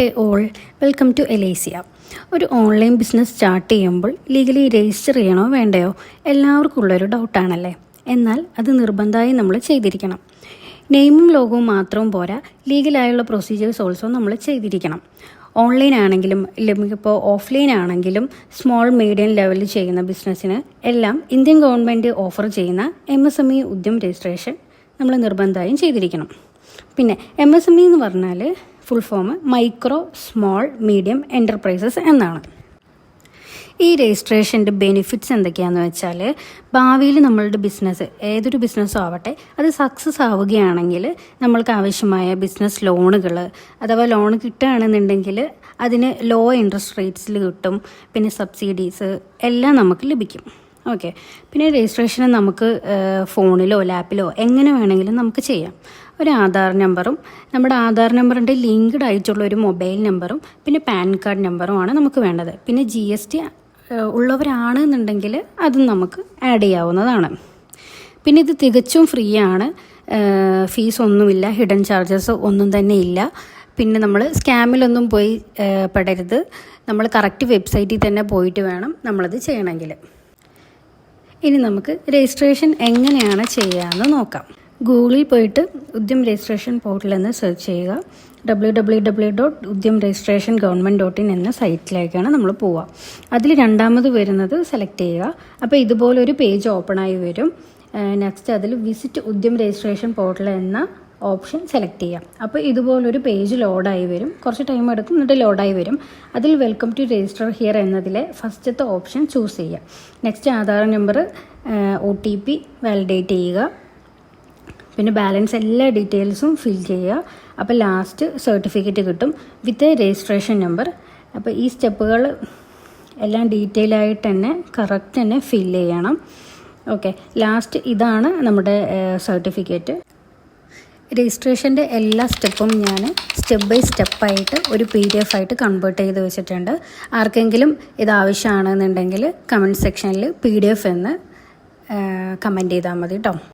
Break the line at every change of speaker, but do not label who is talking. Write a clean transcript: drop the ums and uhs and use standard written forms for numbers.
Hey all, welcome to എലേസിയ. ഒരു online business start ചെയ്യുമ്പോൾ ലീഗലി രജിസ്റ്റർ ചെയ്യണോ വേണ്ടയോ എല്ലാവർക്കും ഉള്ളൊരു ഡൗട്ടാണല്ലേ. എന്നാൽ അത് നിർബന്ധമായി നമ്മൾ ചെയ്തിരിക്കണം. നെയിമും ലോഗവും മാത്രവും പോരാ, ലീഗലായുള്ള പ്രൊസീജിയേഴ്സ് ഓൾസോ നമ്മൾ ചെയ്തിരിക്കണം. ഓൺലൈൻ ആണെങ്കിലും ഇപ്പോൾ ഓഫ്ലൈൻ ആണെങ്കിലും സ്മോൾ മീഡിയം ലെവലിൽ ചെയ്യുന്ന ബിസിനസ്സിന് എല്ലാം ഇന്ത്യൻ ഗവൺമെൻറ് ഓഫർ ചെയ്യുന്ന MSME ഉദ്യം രജിസ്ട്രേഷൻ നമ്മൾ നിർബന്ധമായും ചെയ്തിരിക്കണം. പിന്നെ MSME എന്ന് പറഞ്ഞാൽ full form micro small medium enterprises എന്നാണ്. ഈ രജിസ്ട്രേഷൻ്റെ ബെനിഫിറ്റ്സ് എന്തൊക്കെയാണെന്ന് വെച്ചാൽ, ഭാവിയിൽ നമ്മളുടെ ബിസിനസ് ഏതൊരു ബിസിനസ്സും ആവട്ടെ അത് സക്സസ് ആവുകയാണെങ്കിൽ നമ്മൾക്ക് ആവശ്യമായ ബിസിനസ് ലോണുകൾ അഥവാ ലോൺ കിട്ടുകയാണെന്നുണ്ടെങ്കിൽ അതിന് ലോ ഇൻട്രസ്റ്റ് റേറ്റ്സിൽ കിട്ടും. പിന്നെ സബ്സിഡീസ് എല്ലാം നമുക്ക് ലഭിക്കും. ഓക്കെ. പിന്നെ രജിസ്ട്രേഷൻ നമുക്ക് ഫോണിലോ ലാപ്പിലോ എങ്ങനെ വേണമെങ്കിലും നമുക്ക് ചെയ്യാം. ഒരു ആധാർ നമ്പറും നമ്മുടെ ആധാർ നമ്പറിൻ്റെ ലിങ്ക്ഡ് ആയിട്ടുള്ള ഒരു മൊബൈൽ നമ്പറും പിന്നെ പാൻ കാർഡ് നമ്പറുമാണ് നമുക്ക് വേണ്ടത്. പിന്നെ GST ഉള്ളവരാണെന്നുണ്ടെങ്കിൽ അതും നമുക്ക് ആഡ് ചെയ്യാവുന്നതാണ്. പിന്നെ ഇത് തികച്ചും ഫ്രീ ആണ്. ഫീസ് ഒന്നുമില്ല, ഹിഡൻ ചാർജസ് ഒന്നും തന്നെ ഇല്ല. പിന്നെ നമ്മൾ സ്കാമിലൊന്നും പോയി പെടരുത്. നമ്മൾ കറക്റ്റ് വെബ്സൈറ്റിൽ തന്നെ പോയിട്ട് വേണം നമ്മളത് ചെയ്യണമെങ്കിൽ. ഇനി നമുക്ക് രജിസ്ട്രേഷൻ എങ്ങനെയാണ് ചെയ്യാമെന്ന് നോക്കാം. ഗൂഗിളിൽ പോയിട്ട് ഉദ്യം രജിസ്ട്രേഷൻ പോർട്ടൽ എന്ന് സെർച്ച് ചെയ്യുക. www.udyamregistration.government.in എന്ന സൈറ്റിലേക്കാണ് നമ്മൾ പോവുക. അതിൽ രണ്ടാമത് വരുന്നത് സെലക്ട് ചെയ്യുക. അപ്പോൾ ഇതുപോലൊരു പേജ് ഓപ്പണായി വരും. നെക്സ്റ്റ് അതിൽ വിസിറ്റ് ഉദ്യം രജിസ്ട്രേഷൻ പോർട്ടൽ എന്ന ഓപ്ഷൻ സെലക്ട് ചെയ്യാം. അപ്പോൾ ഇതുപോലൊരു പേജ് ലോഡായി വരും. കുറച്ച് ടൈം എടുക്കും, എന്നിട്ട് ലോഡായി വരും. അതിൽ വെൽക്കം ടു രജിസ്റ്റർ ഹിയർ എന്നതിലെ ഫസ്റ്റത്തെ ഓപ്ഷൻ ചൂസ് ചെയ്യുക. Next Aadhaar number OTP validate ചെയ്യുക. പിന്നെ ബാലൻസ് എല്ലാ ഡീറ്റെയിൽസും ഫിൽ ചെയ്യുക. അപ്പോൾ ലാസ്റ്റ് സർട്ടിഫിക്കറ്റ് കിട്ടും വിത്ത് രജിസ്ട്രേഷൻ നമ്പർ. അപ്പോൾ ഈ സ്റ്റെപ്പുകൾ എല്ലാം ഡീറ്റെയിൽ ആയിട്ട് തന്നെ കറക്റ്റ് തന്നെ ഫിൽ ചെയ്യണം. ഓക്കെ. ലാസ്റ്റ് ഇതാണ് നമ്മുടെ സർട്ടിഫിക്കറ്റ്. രജിസ്ട്രേഷൻ്റെ എല്ലാ സ്റ്റെപ്പും ഞാൻ സ്റ്റെപ്പ് ബൈ സ്റ്റെപ്പായിട്ട് ഒരു PDF ആയിട്ട് കൺവേർട്ട് ചെയ്ത് വെച്ചിട്ടുണ്ട്. ആർക്കെങ്കിലും ഇത് ആവശ്യമാണെന്നുണ്ടെങ്കിൽ കമൻറ്റ് സെക്ഷനിൽ PDF എന്ന് കമൻറ്റ് ചെയ്താൽ മതി കേട്ടോ.